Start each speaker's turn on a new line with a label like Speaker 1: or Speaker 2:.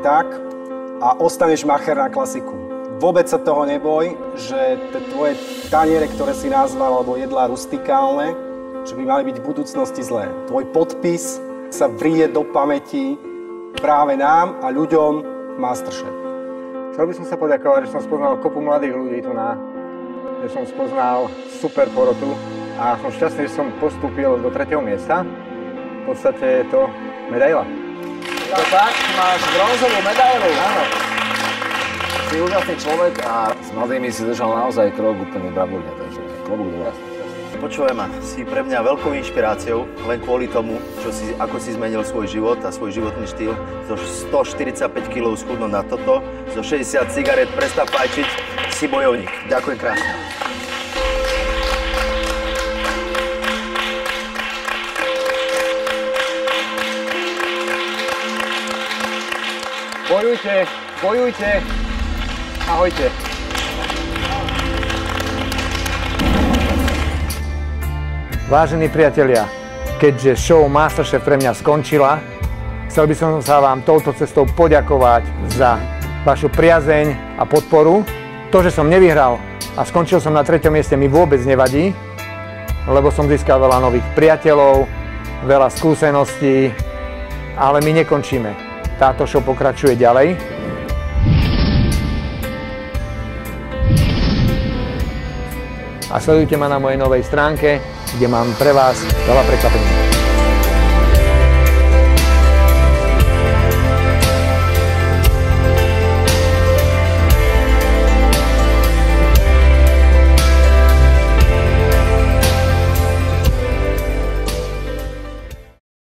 Speaker 1: tak a ostaneš macher na klasiku. Vôbec sa toho neboj, že tvoje taniere, ktoré si nazval, alebo jedlá rustikálne, že by mali byť v budúcnosti zlé. Tvoj podpis sa vrie do pamäti práve nám a ľuďom v Masterchef.
Speaker 2: Chcel by som sa poďakovať, že som spoznal kopu mladých ľudí tu že som spoznal super porotu a som šťastný, že som postúpil do 3. miesta. V podstate je to medaila.
Speaker 3: To tak, máš bronzovú medailu. Áno. Si úžasný človek a s mladými si držal naozaj krok úplne bravúrne, takže klobúk dole.
Speaker 4: Počúvaj ma, si pre mňa veľkou inšpiráciou, len kvôli tomu, ako si zmenil svoj život a svoj životný štýl. Zo 145 kg schudnúť na toto, zo 60 cigaret prestav fajčiť, si bojovník. Ďakujem krásne.
Speaker 2: Bojujte, bojujte, ahojte. Vážení priatelia, keďže show Masterchef pre mňa skončila, chcel by som sa vám touto cestou poďakovať za vašu priazeň a podporu. To, že som nevyhral a skončil som na 3. mieste, mi vôbec nevadí, lebo som získal veľa nových priateľov, veľa skúseností, ale my nekončíme. Táto show pokračuje ďalej. A sledujte ma na mojej novej stránke, kde mám pre vás veľa prekvapení.